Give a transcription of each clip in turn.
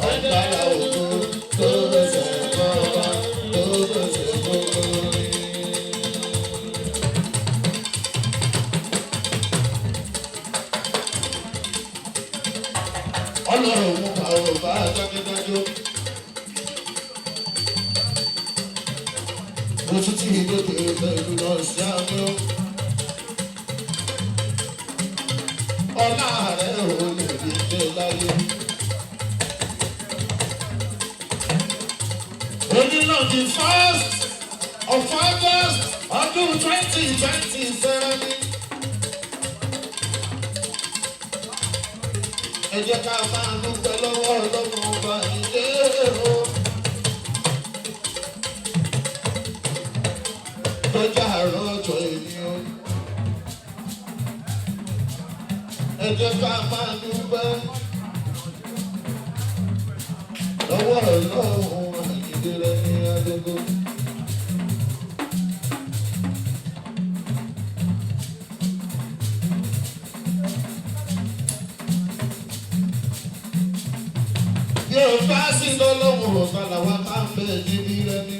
Agbára ògo tó ṣe bọ́ba tó ṣe gbogbo rí. Ọlọ́run mú àwọn bá dájúdájú. Mo tún ti dókè pẹ̀lú lọ sí àmì ó. Ọlá rẹ̀ ò lè dìde láyé. Òní náà di 1st of August ọdún 2027. Ẹ jẹ́ ká máa dúpẹ́ lọ́wọ́ ọlọ́run ọba ilé o. Tọ́jà àárọ̀ ọjọ́ ènìyàn. Ẹ jẹ́ ká máa dúpẹ́ lọ́wọ́ ọlọ́run ìdílé ní àdógó. Yóò bá sí lọ́lọ́run ọ̀gá làwọn máa ń bẹ̀ níbi rẹ́ni.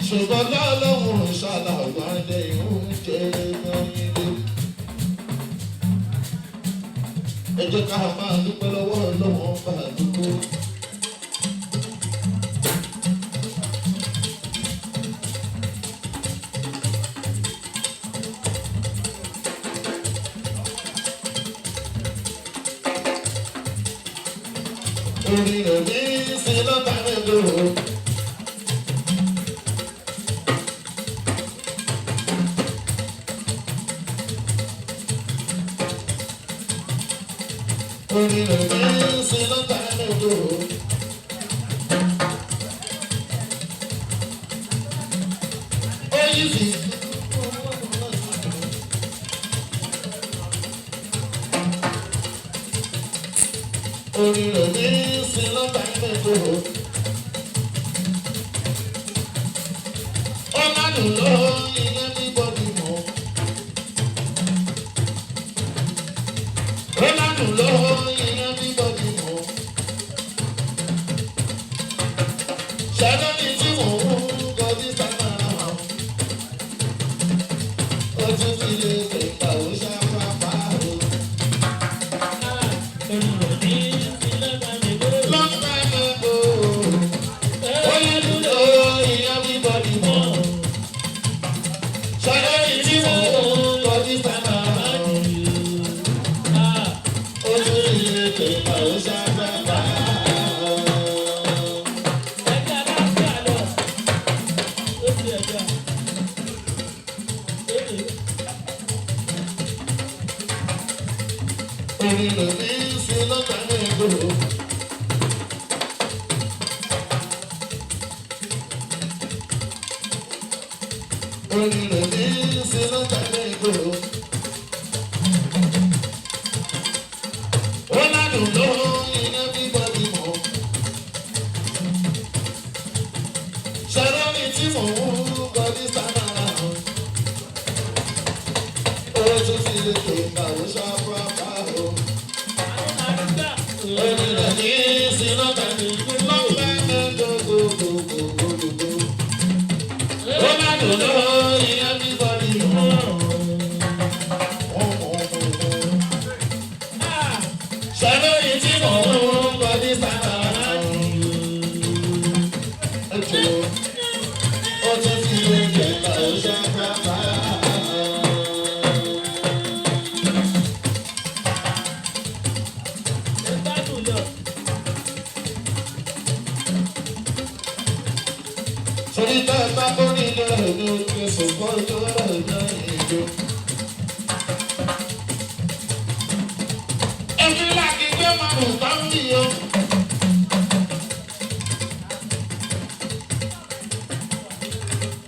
Ṣùgbọ́n lọ́lọ́run ṣàlà ọ̀gbọ́n ìhùn jẹ́ lọ́yìn lé. Ẹ jẹ́ ká máa dúpẹ́ lọ́wọ́ ọlọ́run bá dúpọ́. Orin rẹ̀ ní sí lọ́tà mẹ́jọ. Orin rẹ̀ ní sí lọ́tà mẹ́jọ. Ó yí sí. Orin rẹ̀ ní sí lọ́tà mẹ́jọ. Ó má dùn lọ́wọ́ ilé ní bọ́dì mọ́. Ó má dùn lọ́wọ́ ilé ní bọ́dì mọ́. Ṣẹ́dọ́ ni tí mò ń kọjú sábà hàn. Ó tún fi lè tẹ̀ka ó ṣàpápá o. Orin rẹ̀ ní sí lọ́tà mẹ́jọ. Orin rẹ̀ ní sí lọ́tà mẹ́jọ. Ó ládùn lọ́wọ́ iná bíbọ́dì mọ́. Ṣẹ́rọ́ mi tí mò ń kọjú sábà hàn. Ó tún fi lè tó ìgbàwó ṣàpápá o. Orin rẹ̀ ní sí lọ́tà mẹ́jọ. Ó ládùn lọ́wọ́ iná bíbọ́dì mọ́. Ṣẹ́rọ́ mi tí mò ń kọjú sábà hàn. Ó tún fi lè tó ìgbàwó ṣàpápá o. Sori tẹ bá tó nílé ẹ̀dùn kẹsàn-án kọ́ tó lẹ́ẹ̀dá ìjọ. Èmi láti gbé márùn-ún bá ń bì yọ.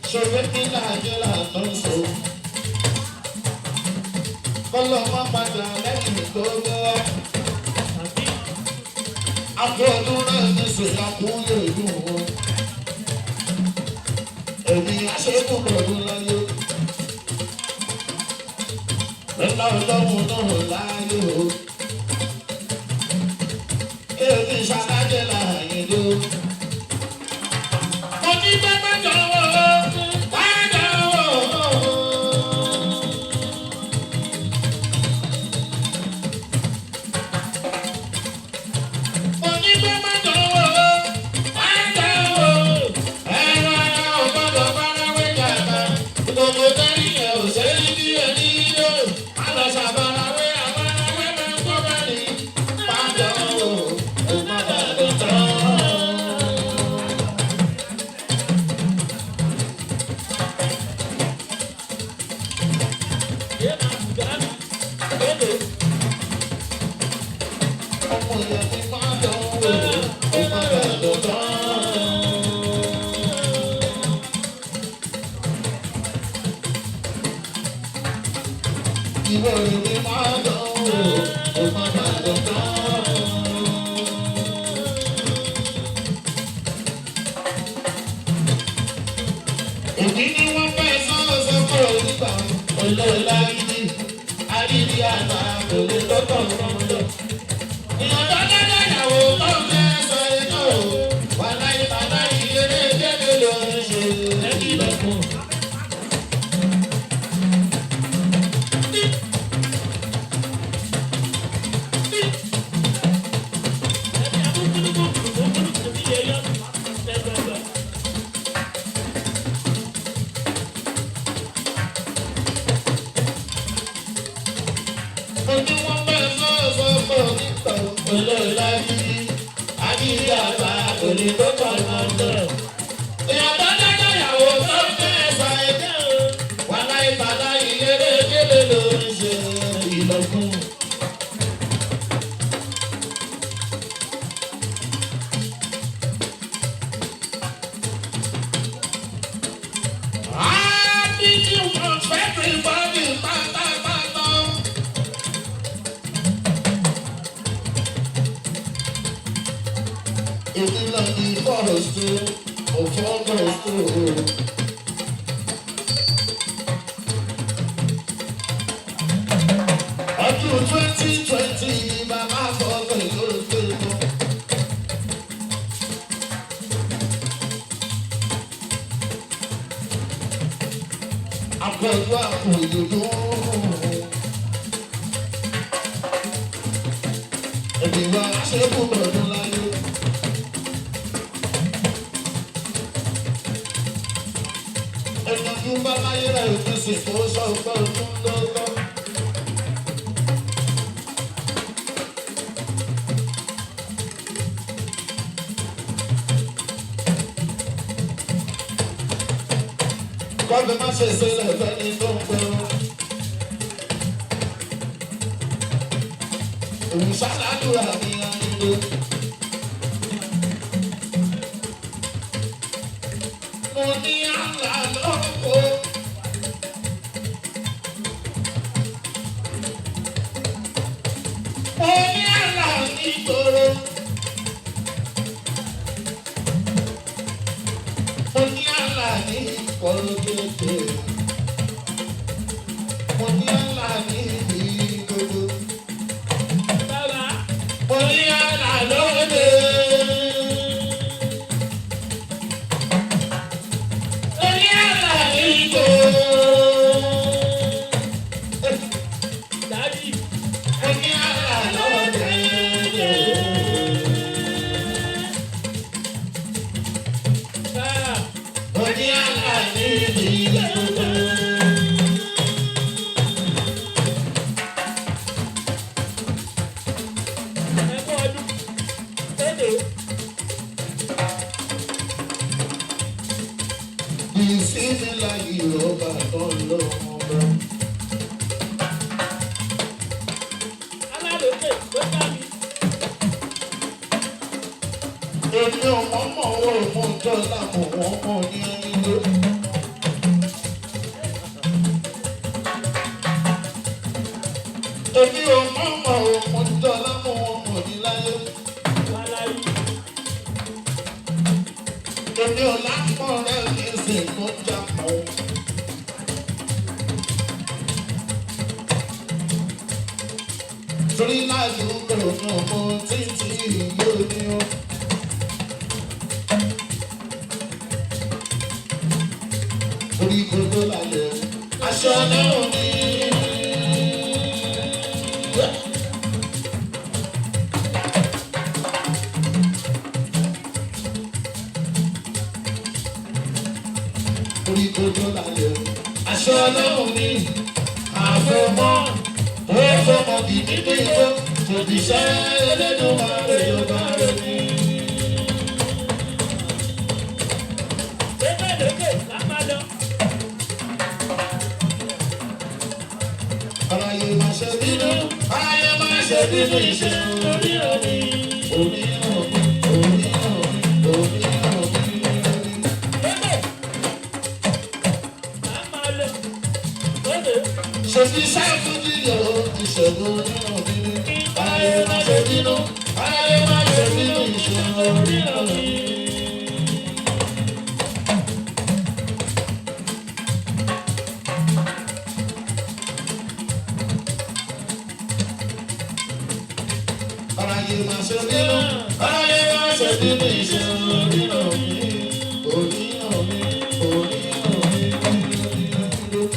Ṣòwò kí láàjẹ́ làtọ̀ sọ. Kọ́lọ́ má padà lẹ́yìn tó gbé wá. Àpò ọdún náà ní sèlá kún lè dùn wọn. Èmi aṣẹ́kù lọ́dún láyé. Ẹ̀ka ọlọ́run náà láyé o. èmi ṣàdájẹ́ láàyè ló. Mo ní bẹ́ẹ̀ bá jọ̀wọ́, bá jọ̀wọ́. Mo ní bẹ́ẹ̀ bá jọ̀wọ́, bá jọ̀wọ́. Ẹ̀rọ ara ò gbọ́dọ̀ bára wé jàmbá. Gbogbo tẹ́lí ẹ̀ ò ṣe é bí ẹni yó. Má lọ ṣàbára wé àbára wé máa ń gbọ́ bá ní. Bá jọ̀wọ́, ò gbọ́dọ̀ tó tán. Ọmọ ìyá mi máa dánwò, ó máa dàgbò tán. Ìwọ ìwé máa dánwò, ó máa dàgbò tán. Òbí ni wọ́n fẹ́ sọ́ọ̀sọ́ fún onígbà olóòlà gidi, àrídì àgbà kò lè tọ́tọ̀ lọ́mọdé. Ìyọ̀dọ́ dáadáa ìyàwó tó ń fẹ́ sọ iná o, wà láyé bàbá ìyẹrẹ gẹ́gẹ́ ló ń ṣe lẹ́bí lọ́kùn. Ojú wọn fẹ́ sọ́ọ̀sọ́ fún onígbà olóòlà gidi, àrídì àgbà kò lè tọ́tọ̀ lọ́mọdé. Ìyọ̀dọ́ dáadáa ìyàwó tó ń fẹ́ sọ iná o, wà láyé bàbá ìyẹrẹ gẹ́gẹ́ ló ń ṣe ìlọ́kùn. Ọdún 2020 ni bàbá fọ́gbọ̀n ìlórúkọ. Àpọ̀jù àpòjòdó. Ẹ̀mí wa ṣe é kú lọ́dún láyé. Ẹ̀yàn tún bá láyé rẹ̀ òfin sì kó sọ́gbọ́n ọdún lọ́gbọ́n. Kọ́bí má ṣe sílẹ̀ fẹ́ni tó ń pẹ́ o. Òun ṣàlàdúrà ní ayé. Mo ní àlá lọ́kọ̀ọ́. Mo ní àlá nígboro. Mo ní àlá ní ìkọlùkẹ́kẹ́. Mo ní àlá ní ìgboro. Mo ní àlá lóde. Mo ní àlá ní ìgboro. Mo ní àlá lóde. Mo ní àlá ní ìgboro. Ìsinmi láyé ọba tó ń lọ ọba. Èmi ọmọ mọ̀ wọ́n mọ̀ dọ́là mọ̀ wọ́n mọ̀ ní ilé. Èmi ọmọ mọ̀ wọ́n mọ̀ dọ́là mọ̀ wọ́n mọ̀ ní láyé. Èmi ò lápọ̀ rẹ̀ ní ìsìn tó jà mọ́. Torí láti ń bẹ̀rù ní ọmọ títí yóò orí kojú lálẹ́ aṣọ ọlọ́run ní àfọmọ́ ó fọmọ kìíní pé ìgbó òbíṣẹ́ ẹlẹ́dùn máa rẹ̀ yóò bá rẹ̀ ní. Aráyé máa ṣe bínú, aráyé máa ṣe bínú iṣẹ́ orí omi, omi omi, omi omi, omi omi. Ṣé ti sáfù jíjọ ìṣẹ̀gun orí omi? Aráyé máa ṣe bínú, aráyé máa ṣe bínú iṣẹ́ orí omi. Aráyé máa ṣe bínú, aráyé máa ṣe bínú iṣẹ́ orí omi, orí omi, orí omi, orí omi.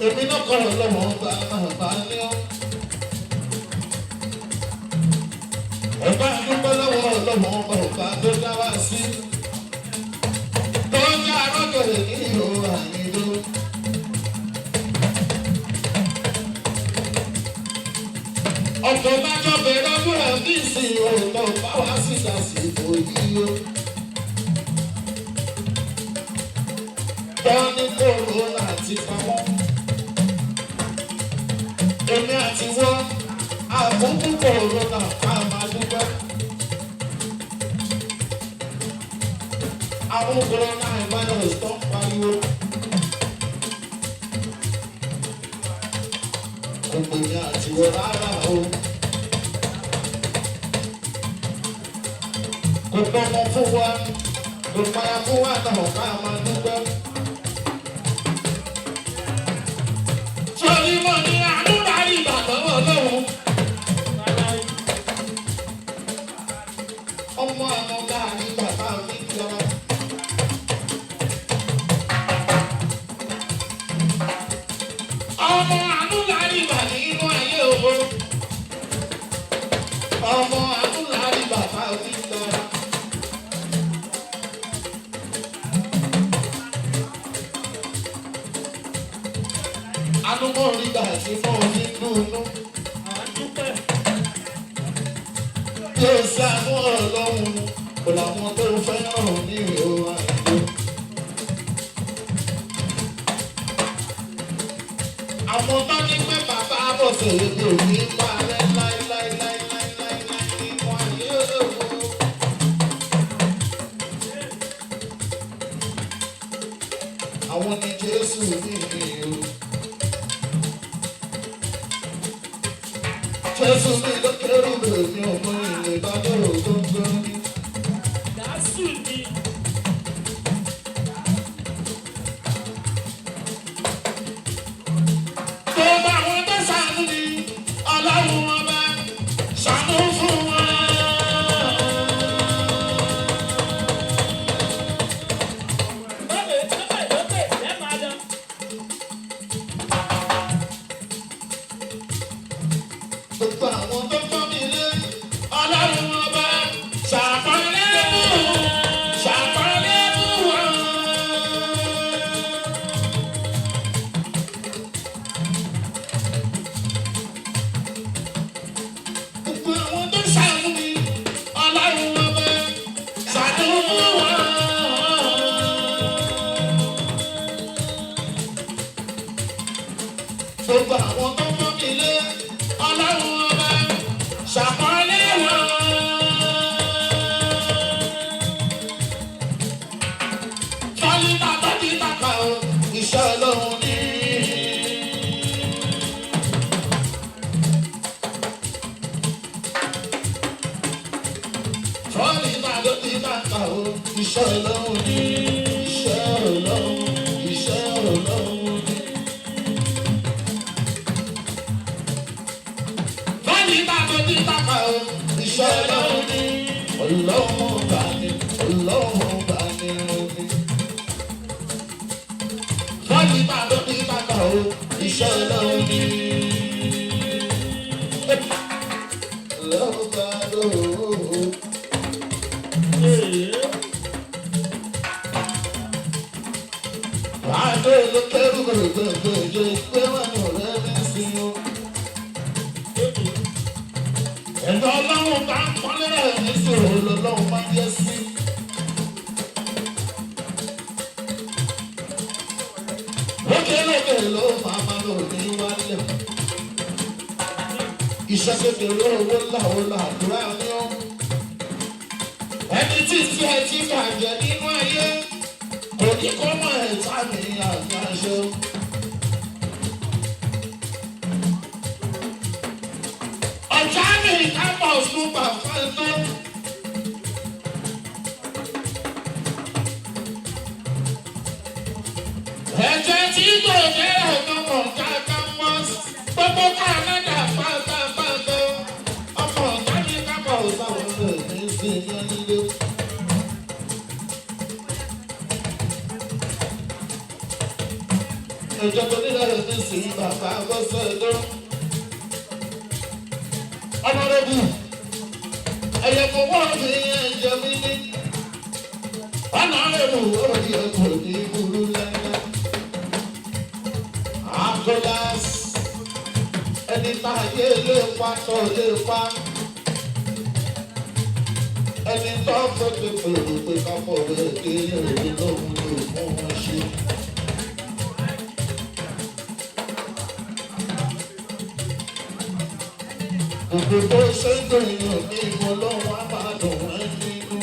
Èmi náà kọ́ ọ̀rọ̀ lọ́wọ́ bá ní ọ́. Ọba dúpẹ́ lọ́wọ́ ọba tó dá wá sí. Tọ́jà arákùnrin ní ìhò àyíndó. Ọ̀pọ̀ májọ bẹ̀rẹ̀ ọdún ẹ̀ ní ìsìn òótọ́ bá wá síta sí ìbò yìí o. Tọ́ni kòrónà ti pamọ́. Èmi àti wọ́n àkókò kòrónà ká máa dúpẹ́. Àwọn kòrónà virus tó ń pariwo. Èmi àti wọ́n rárá o. Kò pọnmọ fún wa, kò payà fún wa náà ká máa dúpẹ́. Sọ̀rí mọ̀ ní àdúrà ìbàdàn ọlọ́run. Ọmọ àwọn láàrin bàbá mi jọ. Ọmọ àdúrà ìbà nínú ayé owó. Ọmọ àdúrà ìbà bá mi jọ. Anúmọ̀ rígbà tí mọ́ nínú inú. Yóò sí àánú ọlọ́run kò làwọn tó fẹ́ràn ní ìhò àìjọ. Àwọn tó ní pé bàbá bọ̀sẹ̀ èdè òní máa rẹ́ láíláíláíláíláí nínú ayé òwò. Àwọn ní Jésù ní ìhò. Jésù mi ló kéré mi ọmọ ilé ìbádọ́ tó ń gbọ́ ní. Dásù ni. Tó bá wọn tó ṣàánú ni ọlọ́run ọba ṣàánú fún wọn. Gbogbo àwọn tó fọ́ mi lé ọlọ́run ọba ṣàpọ́nlé mú wọn. Gbogbo àwọn tó ṣàánú mi ọlọ́run ọba ṣàánú fún wọn. Gbogbo àwọn tó fọ́ mi lé ọlọ́run ọba ṣàpọ́nlé wọn. Tọ́lí bàbá ti tàkà o, iṣẹ́ ọlọ́run ní. Tọ́lí bàbá ti tàkà o, iṣẹ́ ọlọ́run ní. Iṣẹ́ ọlọ́run, iṣẹ́ ọlọ́run ní. Iṣẹ́ ọlọ́run ní ọlọ́run bá ní ọlọ́run bá ní omi. Fọ́ọ̀lì bá ló ní bàbá o, iṣẹ́ ọlọ́run ní. Ẹ̀dọ́ ọlọ́run bá ń pọ́nlé rẹ̀ ní sòrò lọ́lọ́run máa ń yẹ sí. Lókèlókè ló máa lò ní wálé. Iṣẹ́ kékeré owó làwọn làdúrà ní ọ́. Ẹni tí tí ẹ ti bàjẹ́ nínú ayé kò ní kó mọ̀ ẹ̀ta ní àgbàṣe. Ọ̀tá mi kápọ̀ fún bàbá ẹ̀tọ́. Ẹ̀jẹ̀ tí kò jẹ́ ọ̀gbọ̀n kankan mọ́ gbogbo Canada pátápátá. Ọmọ ọ̀tá mi kápọ̀ sáwọn ọ̀rẹ́ mi sí ní nílé. Ẹ̀jẹ̀ tó nílẹ̀ rẹ̀ ní sí bàbá gbọ́sọ̀ ẹ̀dọ́. Honorable, ẹ̀yẹ kò wọ́n fi ẹ̀jẹ̀ mi ní. Honorable, orí ẹ̀kọ́ ní burú lẹ́yìn. Akolas, ẹni tá a yé lé pa tó lé pa. Ẹni tó fẹ́ẹ́ pèrò pé kápọ̀ rẹ̀ kí èrè lóhun ló fún wọn ṣe. Gbogbo ṣe ń gbìyànjú ní ìwọ lọ́wọ́ àbádùn ẹ̀ nínú.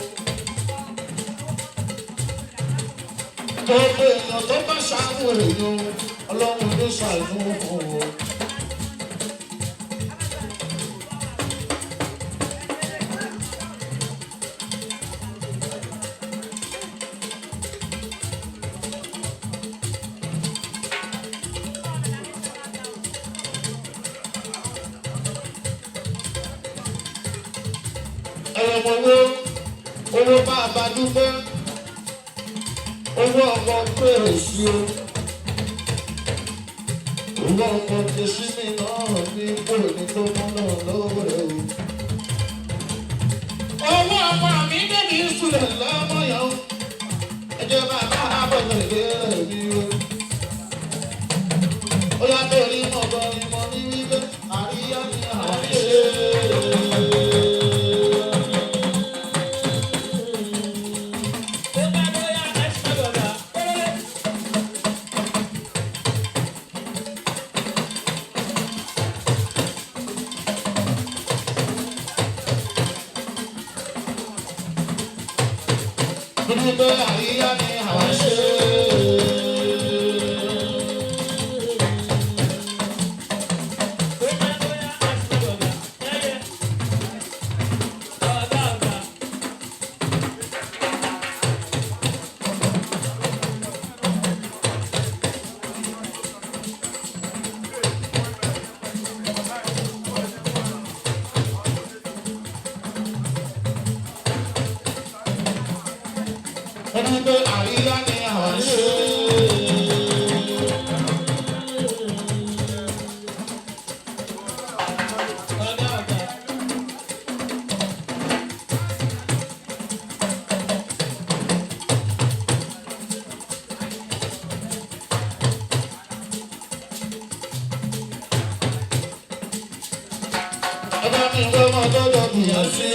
Gbogbo èèyàn tó bá ṣàánú èèyàn ọlọ́run ló ṣàánú òun. Owó bá a bá dúpẹ́, owó ọmọ pé èsì o, owó ọmọ tẹ̀sí mi náà ní kúrò ní tó mọ́ náà lọ́wọ́ rẹ̀ o. Owó ọmọ mi débi ìsúlẹ̀ lọ́mọ yẹn, ẹjẹ́ bàbá àbọ̀tẹ̀ ìgbéró mi o. Ó yàtọ̀ rí mọ̀gbọ́ ìmọ̀ ní wípé àríyá ni àwọn ṣe. Nígbà àríyá ni àwọn ṣe. Nígbà àríyá ni àwọn ṣe. Ọba mi ń gbọ́ mọ́ lọ́dọ̀ bìyàn sí.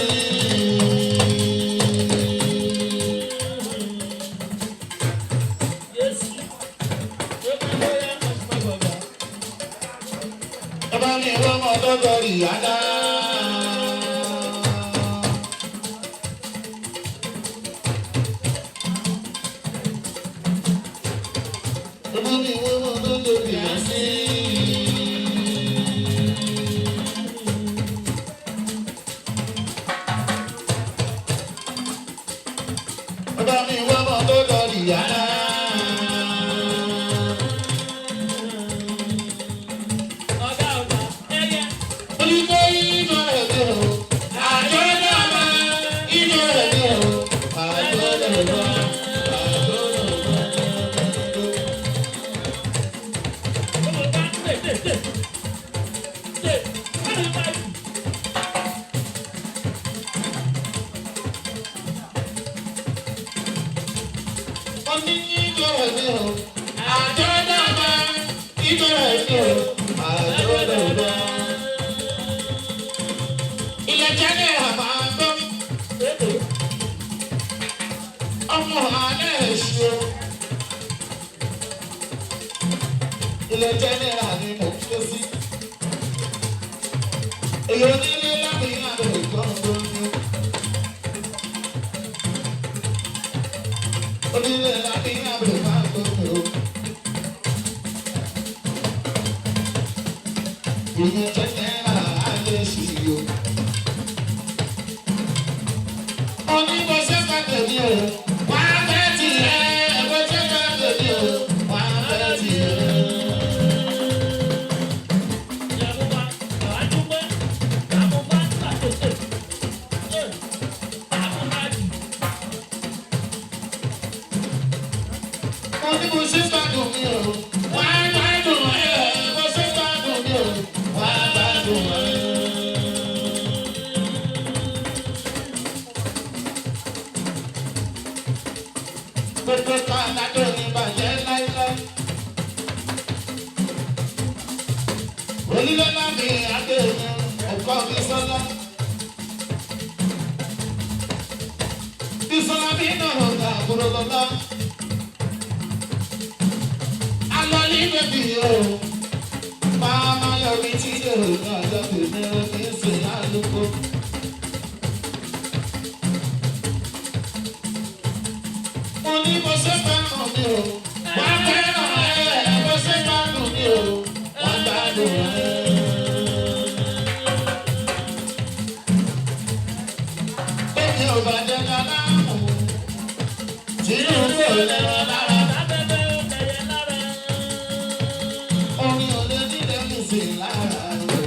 Ọba mi ń gbọ́ mọ́ lọ́dọ̀ ìyáda. Ọba mi ń gbọ́ mọ́ lọ́dọ̀ bìyàn sí. Ọba mi ń gbọ́ mọ́ lọ́dọ̀ ìyáda. Come on, bẹ̀rẹ̀ ní o àdódòdó. Ilẹ̀ jẹ́ ní àmà gbọ́. Ọmọ alẹ́ èṣù. Ilẹ̀ jẹ́ ní àmì mọ̀ tó sí. Èyí onílé lábẹ́ ìyàwó ìgbọ́n ní. Onílé lábẹ́ ìyàwó ìgbọ́n ní. Ìyẹn jẹ́ ní àlẹ́ èṣù yìí o. Onígbọ̀nsẹ̀ kan tẹ̀lé o. Wà á fẹ́ tiẹ̀. Ẹ̀gbọ́nsẹ̀ kan tẹ̀lé o. Wà á fẹ́ tiẹ̀. Onígbọ̀nsẹ̀ kan dùn mí o. Wà á gbádùn ẹ̀. Ẹ̀gbọ́nsẹ̀ kan dùn mí o. Wà á gbádùn ẹ̀. Gbogbo kan àdájọ́ ní bàjẹ́ láíláí. Onílé náà ní àdéhùn ọkọ Bísọ́lá. Bísọ́lá bí náà ọ̀gá àbúrò lọ́lá. Alọ́ ní bèbí o. Máa máa yọ mí tí yóò ní ọjọ́ tèmi ó ní sè lálùkò. Mo ní mo ṣe fẹ́ràn mi o. Wà á fẹ́ràn ẹ̀. Mo ṣe gbádùn mi o. Wà á gbádùn ẹ̀. Bẹ́ẹ̀ni ò bá jẹ́ dáadáa mọ̀. Tìrú kò lẹ́wọ̀ lára. Orin ò lè nílé mi sí lára o.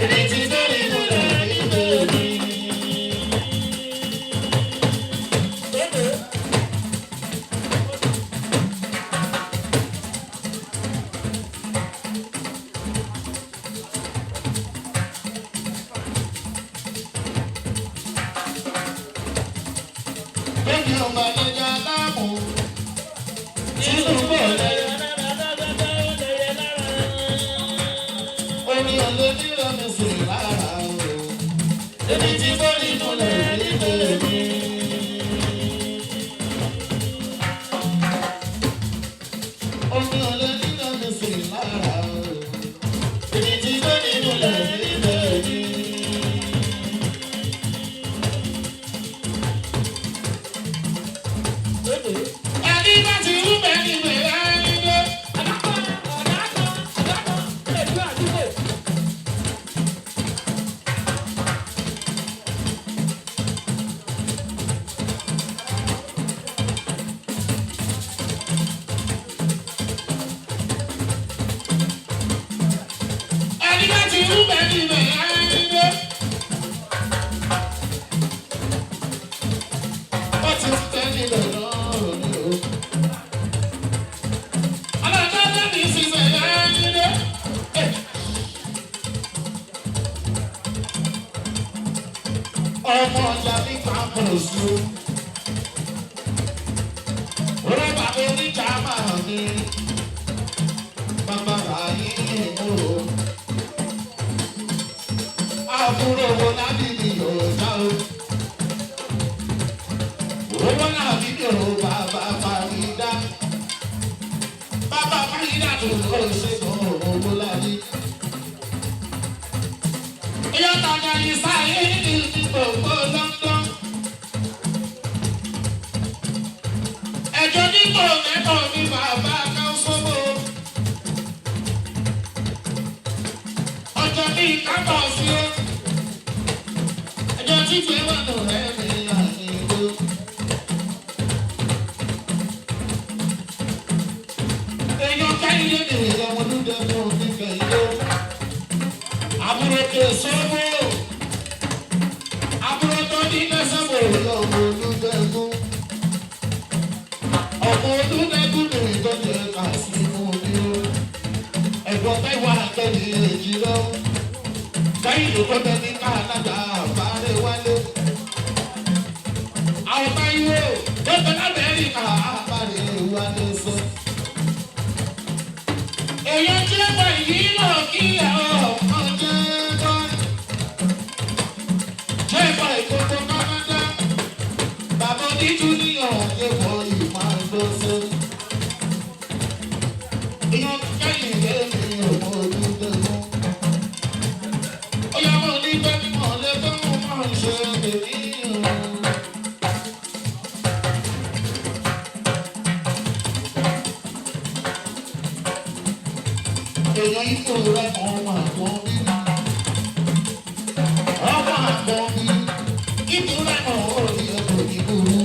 Èmi ti lórí mo lè rí lórí. Bẹ́ẹ̀ni ò bá jẹ́ dáadáa mọ̀. Tìrú kò lẹ́wọ̀. Orin ò lè nílé mi sí lára o. Èmi ti lórí mo lè rí lórí. Orin ò lè nílé mi sí lára o. Èmi ti lórí mo lè rí lórí. Ẹni bá ti rú bẹ́ẹ̀ ni bẹ̀rẹ̀ ẹni dé. Ẹni bá ti rú bẹ́ẹ̀ ni bẹ̀rẹ̀ ẹni dé. Ó ti tẹ́lẹ̀ lọ́rùn ni o. Alájọ́ mi sì bẹ̀rẹ̀ ẹni dé. Ọmọ ọjà ní campus o. Orí bàbá oníjà máa ní. Bàbá Ràyìn o. Àbúrò wo lábí mi yóò já o. Owó náà bí mi ò bàbá Fàrídà. Bàbá Fàrídà tó lọ ṣègùn owó lábí. Ìyá tàjà ní sáyé ní gbogbo London. Ẹjọ́ nígbò mẹ́kọ̀ọ́ ní bàbá Kánsóbò. Ọjọ́ ní kábọ̀ sí ó. Ẹjọ́ títí wà lò rẹ̀ mi àyìnbó. Èèyàn kẹ́yìn lè lè ọmọ dúdú ẹ̀mú oníkẹ́ yó. Àbúrò kè sọ́wọ́. Àbúrò tó ní lẹ́sẹ̀bò lọ́mọ olúdẹ́gún. Ọmọ olúdẹ́gún ní ìtọ́jú ẹ̀ka sí mú mi ó. Ẹ̀gbọ́n mẹ́wàá kẹ́lí èjì lọ. Kẹ́yìn ló kọ́tẹ́ ní káàlájà àbárẹ̀ wálé. Àwọn báyìí ó lọ́tọ̀ lábẹ́rì ká àbárẹ̀ wálé sọ. èèyàn tí ó wà yìí lọ kí ọmọ jẹ́ bọ́. Jẹ́ bọ́ ìkókó Canada. Bàbá oníjú ní ọ̀jẹ̀ bọ́ ìmọ̀ àgbọ̀sẹ̀. Èèyàn kẹ́yìn lé mi ọmọ olùdó mú. Ó yá mọ́ ní bẹ́ẹ̀ mọ̀ lẹ́gbẹ́ mọ́ máa ń ṣe èmi o. Èèyàn ikú rẹ̀ ọmọ àgbọ̀n bí. Ọmọ àgbọ̀n bí. Ikú rẹ̀ orí ẹ̀kọ́ ìbúrú.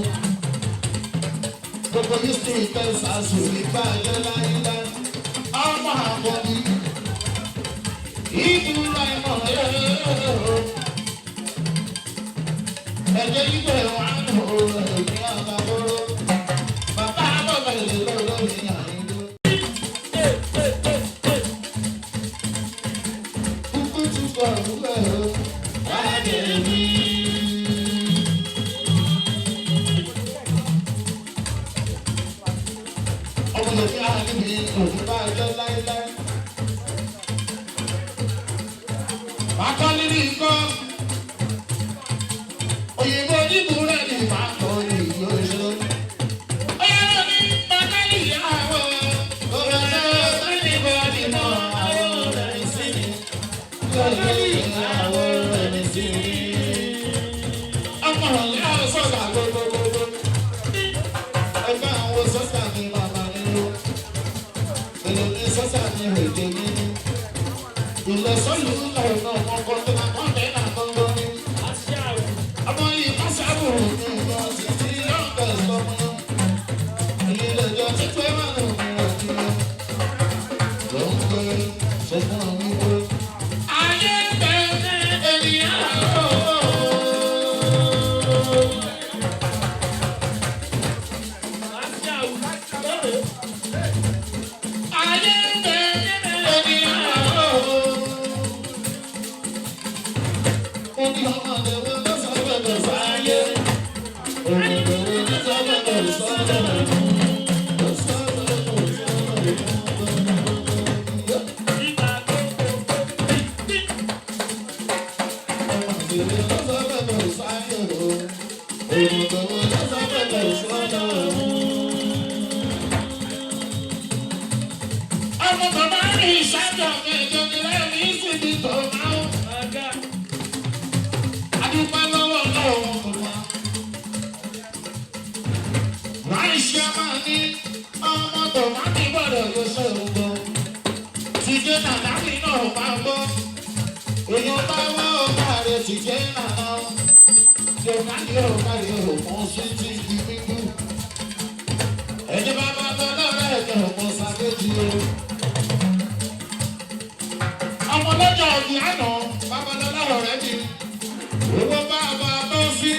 Gbogbo yìí sí ìkẹsà sórí báyọ̀ láyé. Ọmọ àgbọ̀n bí. Ikú rẹ̀ ẹ̀jẹ̀ ìgbẹ́ wà nù ẹ̀mí àbábọ́rọ́. Bàbá àbọ̀bẹ̀ lè lọ́wọ́ mi àyíndó. Òyìnbó oníbùrẹ́ ni màá kọ́ ní ìyóṣó. Ọ̀yọ́ ní bàtàlì ìyàwó. Òyìnbó oníbùrẹ́ ni mọ̀ àwọn rẹ̀ sí ni. Bàtàlì ìyàwó rẹ̀ sí ni. Ọmọ ìyá sọ́jà gbogbogbò. Ẹgbẹ́ àwọn sọ́jà ni màmá mi lò. Èlò ní sọ́jà ni èdè mi ní. Ìlọsọ́lù lọ́rùn náà wọ́n kọ́ tó máa kọ́ bẹ́ẹ̀ náà kọ́ lórí. Ọmọ yìí má sábò ní ìlọ títí lọ́gbà ìsọmọ. Ilé ìjọ títí wà ní òun àti lọ. Lọ ń gbé sọ fún àwọn ìwé. Ayé bẹ̀rẹ̀ ènìyàn o. Ayé bẹ̀rẹ̀ ènìyàn o. Ó ní ọmọdé wọn lọ sọ bẹ̀rẹ̀ sáyé. Ọmọ bàbá rí ìṣáájú ẹjọ́ ní lẹ́yìn ìsìnkú tó máa ń gbà. Adúpẹ́ lọ́wọ́ lọ́wọ́ bàbá. Ráìṣẹ́ máa ní ọmọ tó máa ní gbọ́dọ̀ yóò ṣe ògbó. Tìjẹ́ nàná mi náà máa gbọ́. Èèyàn bá wá ọba rẹ̀ tìjẹ́ nàná. Yorùbá ní ọba rẹ̀ òkun sí ti di gbígbó. Ẹni bá bá bọ́ lọ́rẹ́ ẹ̀jẹ̀ òkun sàkéjì o. Ọmọ lọ́jọ́ ọ̀gbìn àná, babalọ́lá ọ̀rẹ́ mi. Owó bá bá tó sí,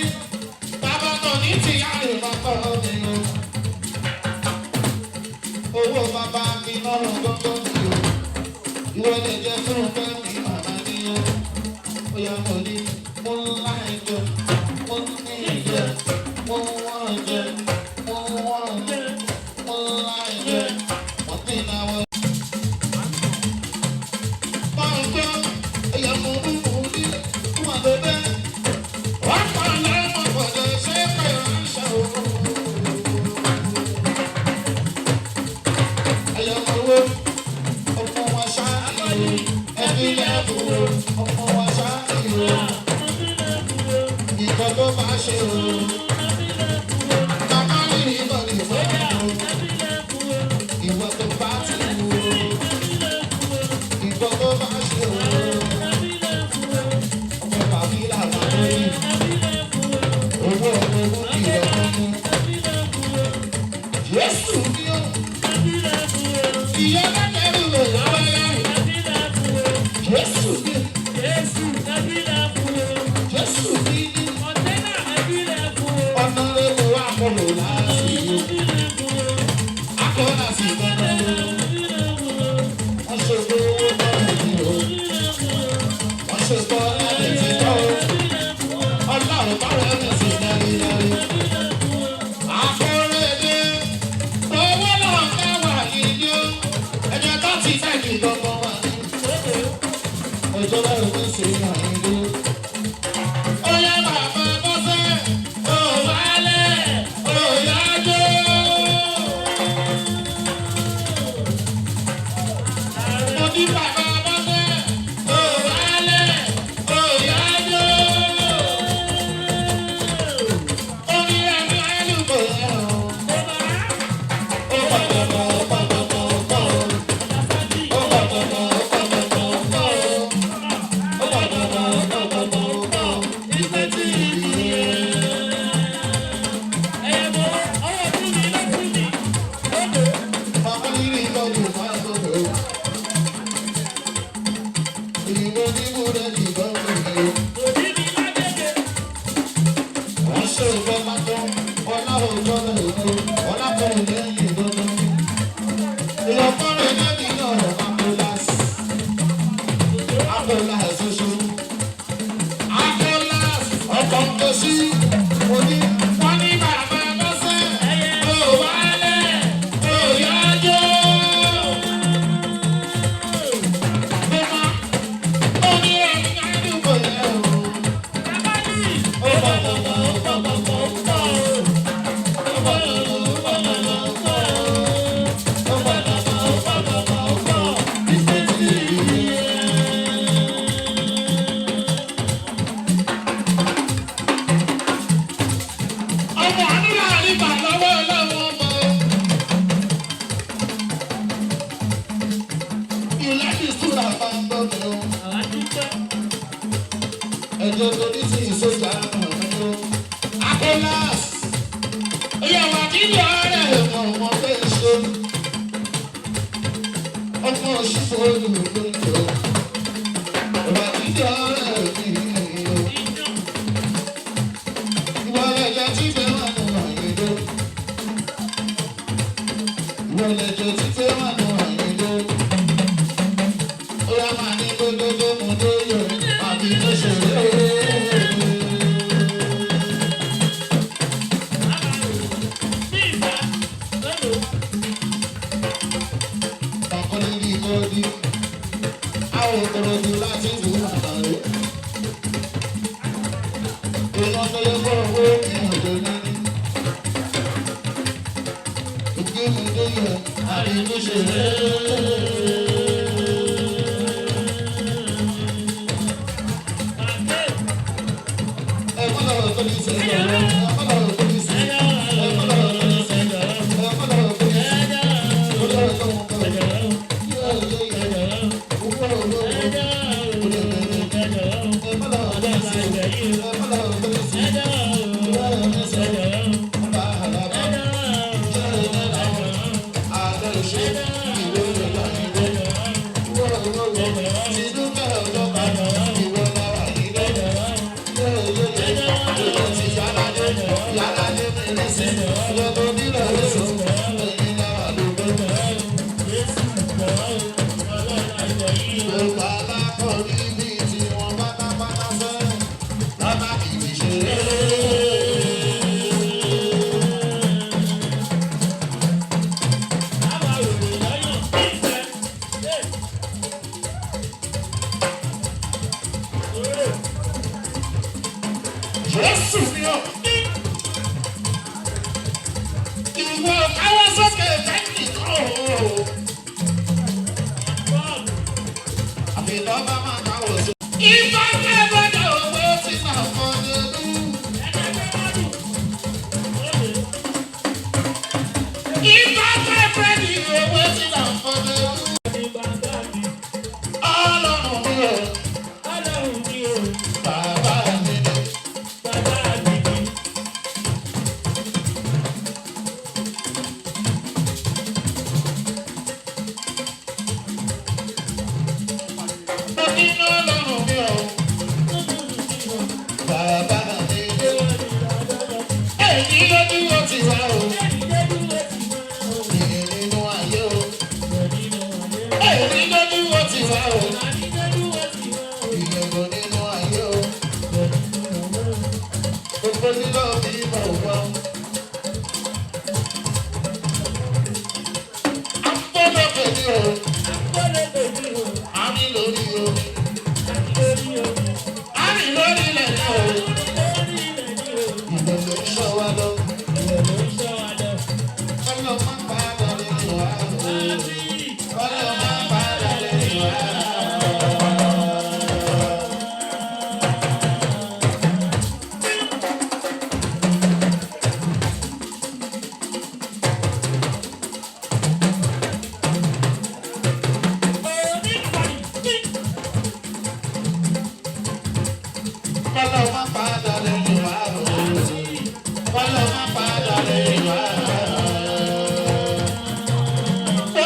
bàbá tó ní ti àrùbákọ́ mi o. Owó bàbá mi lọ́rùn gbọ́ngàn mi o. Ìwọ lè jẹ́ fún fẹ́ mi màmá mi o. Ó yá mo ní mo ń láì jẹ, mo ní ìjẹ, mo ń wọ́n jẹ, mo ń wọ́n jẹ, mo ń láì jẹ, mo ti náwó. Máa ń gbọ́ ẹ̀yà mo ń mú ní fún àbẹ̀bẹ̀. Wọ́n pa lẹ́mọ̀ pọ̀jọ́ ṣé pé ránṣẹ́ o. Ẹ̀yà mo wo ọmọ wa ṣáàyè ẹbí lẹ́bùn o. Ọmọ wa ṣáàyè o. Ìjọ tó bá ṣe o. Bàbá mi ní ìbọn ìfọ́ o. Ìwọ tó bá ti wù o. Ìjọ tó bá ṣe o. Ọmọ bàbí làwọn lórí. Owó ọmọ owó kì í ọmọ mú. Jésù ní o. Ìyá kẹ́kẹ́rù lè lọ́wọ́ yá. Jésù ní. Jésù ní. Ọ̀nà ewu akọlò láti yó. Akọ́nà sí gbọ́dọ̀ o. Wọ́n ṣe owó lọ́rùn mi o. Wọ́n ṣe kọ́ ẹ̀rẹ̀ ti tọ́ o. Ọlọ́run báwo ẹ̀rẹ̀ sì dárí dárí. Akọ́rẹ́dẹ́ owó náà ká wà yìí ni ó. Ẹ̀jẹ̀ tó ti fẹ́ ẹjọ́ torí sí ìsọjà ọ̀hún. Akọ́lás ìyàwó àtijọ́ rẹ̀ mọ̀ ọmọ fẹ́ ṣe ọmọ òṣìṣẹ́ olùdókòwò ìwà àtijọ́ rẹ̀ ní ìlú. Ìwà ẹ̀jẹ̀ tí fẹ́ wà nù àyèdè. Ìwà ẹ̀jẹ̀ tí fẹ́ wà nù àyèdè. Ó yá máa ní gbogbo mo dé yọ̀ àbí tó ṣe lé.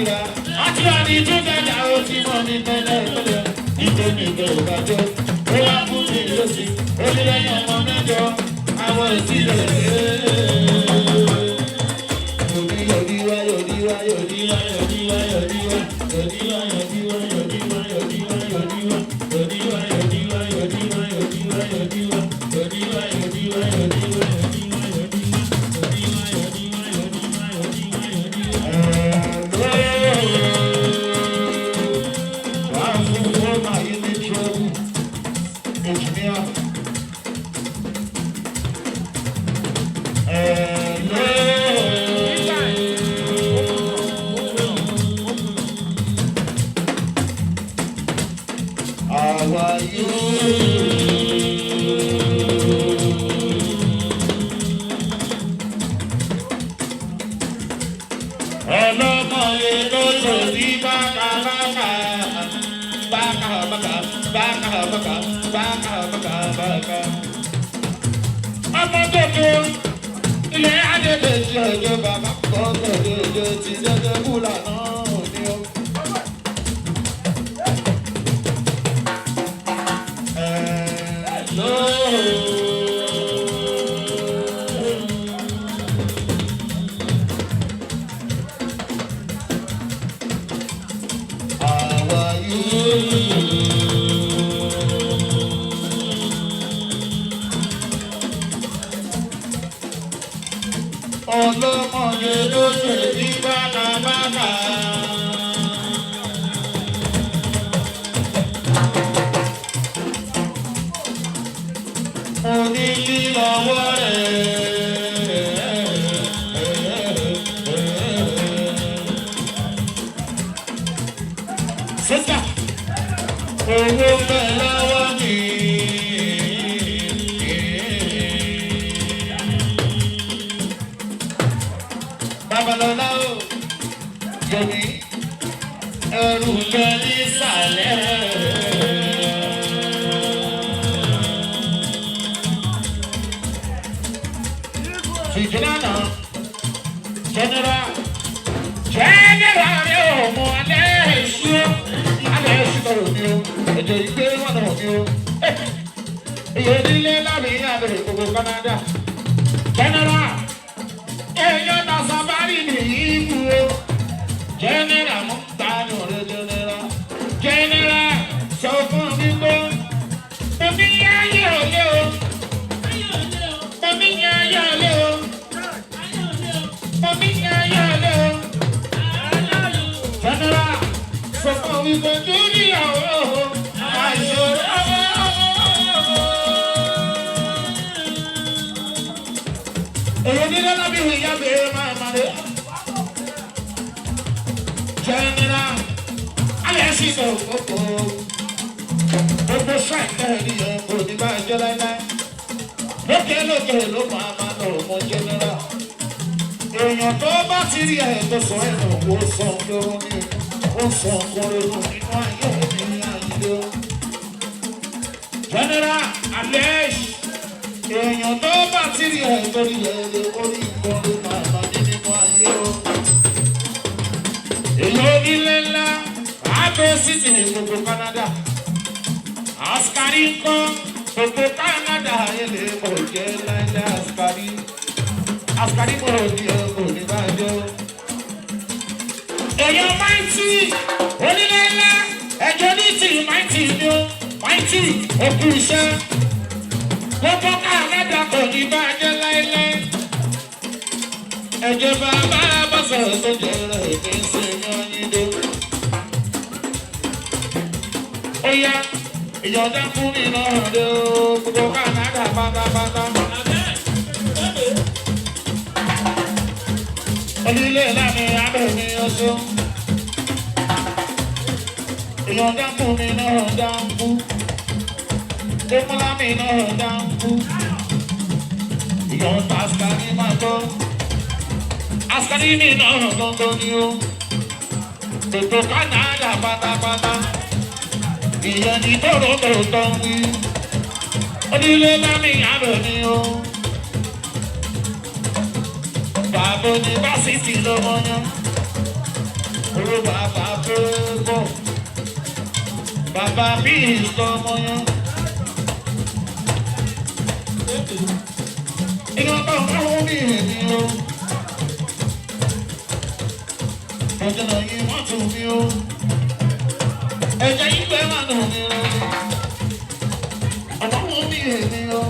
kíra. Àti àní tó dájà ó ti mọ̀ ní tẹ́lẹ̀. Nítorí ìgbẹ́ ìbàjọ́, ó wá fún mi lọ́sí. Ó ní lẹ́yìn ọmọ mẹ́jọ, àwọn ìdílé rẹ̀. Owó bàbá fẹ́ bọ̀. Bàbá bí ìsọmọ yẹn. Iná tó ń kọ́ bí ènìyàn. Ọjọ́ náà yìí wọ́n tún mí o. Ẹ̀jẹ̀ yìí gbẹ́ wà nù mí o. Ọ̀nà wọn bí ènìyàn.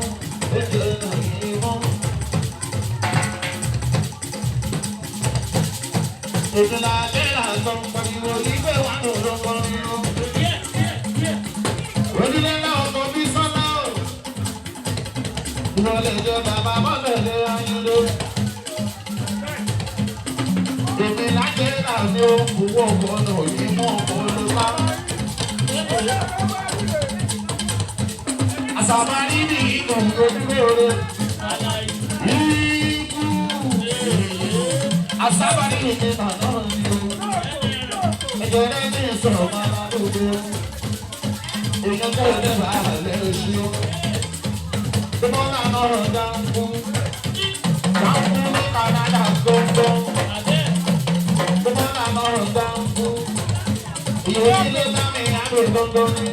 Ẹ̀jẹ̀ náà yìí wọ́n. Ètò làjẹ́ làtọ̀ pariwo yìí gbẹ́ wà nù lọ́kọ́ mi o. Ojúlé náà ọkọ̀ bí sọ́lá o. Ìwọlé jẹ bàbá bọ́lẹ̀lẹ̀ ayúdó. Èmi lájẹ́ láti owó ọ̀gbọ́nà yìí mú ọkọ̀ olùkọ́. Àṣàbárí ní ìgbò ojúlóore. Ikú. Àṣàbárí ní ìgbà náà ni o. Ẹ̀jẹ̀ rẹ̀ ní ìsọ̀rọ̀ máa lóde. Èèyàn tó lè bá àlẹ́ oṣù o. Gbogbo náà lọ́rọ̀ dáńkú. Dáńkú ní Canada gbogbo. Gbogbo náà lọ́rọ̀ dáńkú. Ìwé ilé lámì àgbè gbogbo ni.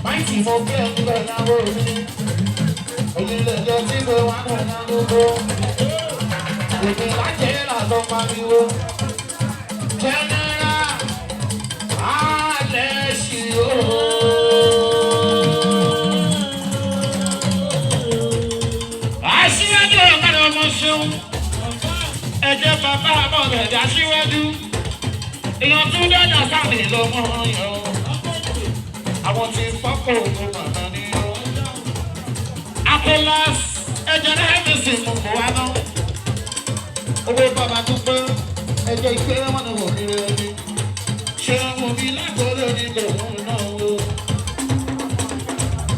Máìtì mo gbé ẹni bẹ́ẹ̀ náwó mi. Onílé jẹ́ tí mo wá náà náà gbogbo. Èmi lájẹ́ làtọ́ pariwo. Jẹ́nẹ́rà alẹ́ sí o. Ẹ̀jẹ̀ bàbá àbọ̀dẹ̀dẹ̀ aṣíwájú. Èèyàn tún dẹ́dà sáàmì lọ́mọ yẹn. Àwọn tí fọ́kọ̀ ògùn màmá ni ó. Akolas ẹ̀jẹ̀ náà ẹ̀mí sì mú kó wá ná. Owó bàbá tó pé ẹ̀jẹ̀ ìpé wọn ni wò ní rẹ̀ ni. Ṣé wọn bí lágbóòrò nílò òun náà wò?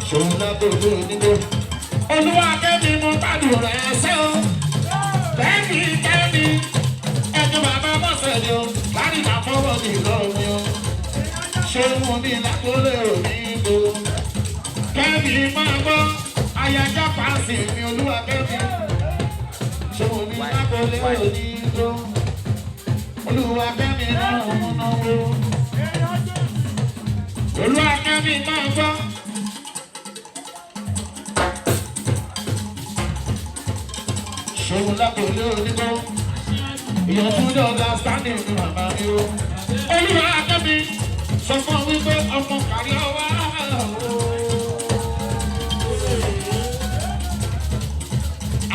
Ṣòun lágbóòrò nílò. Olúwa kẹ́mi mú gbàdúrà rẹ̀ ṣẹ́ o. Kẹ́mi ẹjọ́ bàbá bọ́sẹ̀ ni o, láti máa fọwọ́ ní ìlọrin o. Ṣé mo ní lágbólé òní ìbò? Kẹ́mi máa gbọ́, ayájá pàṣẹ mi olúwa kẹ́mi. Ṣé mo ní lágbólé òní ìbò? Olúwa kẹ́mi náà mú náwó. Olúwa kẹ́mi máa gbọ́. Ṣé mo lágbólé òní ìbò? Ìyẹn tún ní ọ̀gá standing ní màmá mi o. Olúwa akẹ́mi sọ fún ọ wípé ọmọ kárí ọwá o.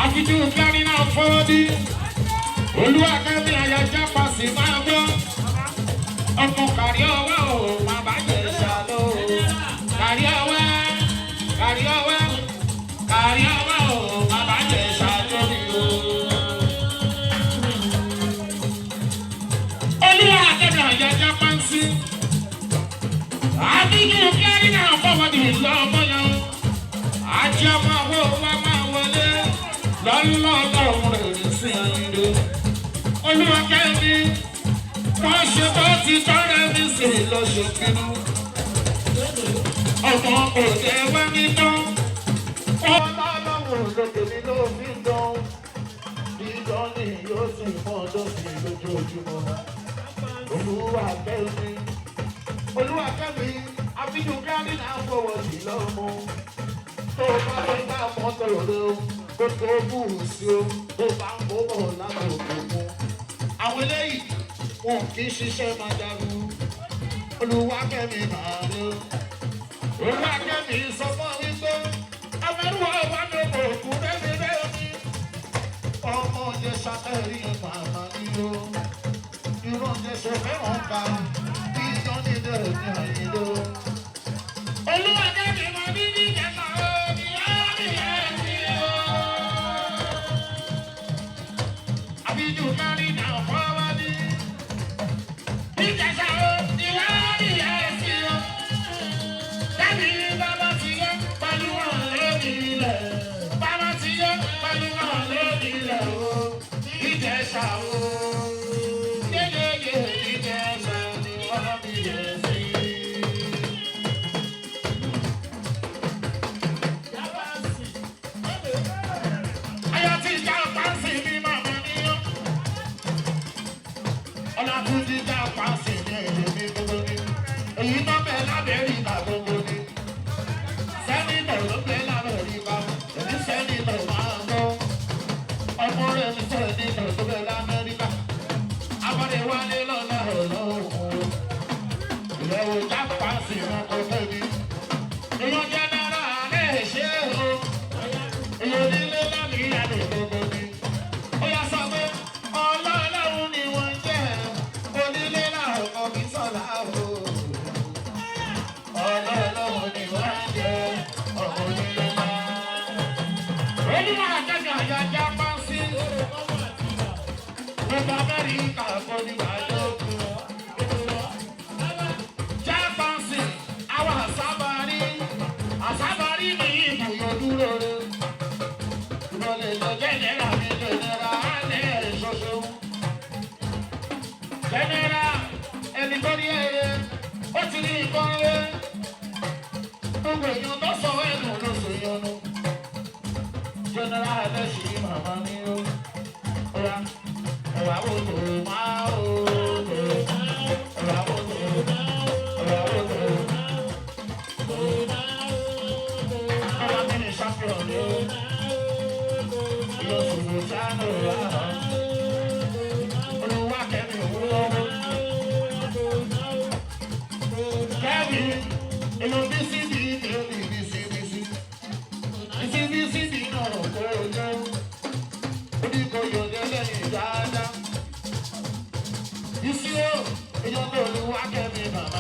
Àfijú kárí náà fọwọ́ bí. Olúwa akẹ́mi àyájá pàṣẹ máa gbọ́. Ọmọ kárí ọwá o, máa bá jẹ ṣàlọ́ o. Kárí ọwá, kárí ọwá, kárí ọwá o, máa bá jẹ ṣàlọ́ mi o. Àyájá pàǹsí. Àbíjú kẹ́rin náà fọwọ́ di ìlọ ọmọ yẹn. Àjẹ́ máa wọ wá máa wọlé. Lọ́lọ́lọ́run rẹ̀ ní sí ayíǹde. Olúwa kẹ́mi. Wọ́n ṣe bó ti tọ́rẹ́ mi sí lọ́ṣọ̀kínú. Ọmọ kò tẹ́ wá mi tán. Ọlọ́run lókè mi ló fi dán. Dídán ni yóò sì mọ́ ọdún sí lójoojúmọ́. Olúwa kẹ́mi, Olúwa kẹ́mi, àbíjú kẹ́mi náà fọwọ́ sí lọ́mọ. Tó bá fẹ́ bá mọ́tò rẹ o, kó tó bù sí o, tó bá ń bọ̀ bọ̀ láti òkùnkùn. Àwọn eléyìí, wọn kì í ṣiṣẹ́ máa jagun. Olúwa kẹ́mi máa ní o. Olúwa kẹ́mi sọ fún mi pé, ọmọlúwa wà ní òkú rẹ́mi rẹ́mi. Ọmọ jẹ ṣàtẹ̀rí màmá ní o. Ìrọ̀jẹ̀ sọ̀fẹ́ wọn ká ìjọ ní ìdẹ̀rẹ̀ ní àyílò. Olúwa kẹ́mi mọ ní ìjẹta o, ìyá mi ẹ̀ sí o. Àbíjú kárí náà fọwọ́ ní. Ìjẹta o, ìyá mi ẹ̀ sí o. Kẹ́mi bàbá ti yẹ pẹ̀lú wọn lórí ilẹ̀. Bàbá ti yẹ pẹ̀lú wọn lórí ilẹ̀ o. Ìjẹta o. Ọlá tún ti dá. ìyẹ̀wò jápa sí wọn kò tóbi. Èèyàn jẹ́ náírà lè ṣe o. Èèyàn nílé lámì ìyàlè gbogbo ni. Ó yá sọ pé ọlọ́ọ̀lọ́run ni wọ́n jẹ́. Onílé náà kò fi sọ̀lá o. Ọlọ́ọ̀lọ́run ni wọ́n jẹ́. Onílé náà. Olúwa àjẹjọ àyà jápa sí. Gbogbo Amẹ́ríkà kò ní wáyé òkú. Àsábàrí ní ìbùyọ̀ dúró rẹ̀. Ìrọ̀lẹ́ lọ jẹ́nẹ́rà ní jẹ́nẹ́rà alẹ́ ṣoṣo. Jẹ́nẹ́rà ẹni tó ní ẹ̀rẹ́, ó ti ní ìkan rẹ̀. Gbogbo èèyàn tó sọ ẹ̀dùn ló ṣe yọnu. Jẹ́nẹ́rà alẹ́ ṣì màmá mi ó. Ọ̀yà ẹ̀wà wo lò máa ó. Ẹ̀wà wo lò máa ó. Ẹ̀wà wo lò máa ó. You see, you don't know what can be.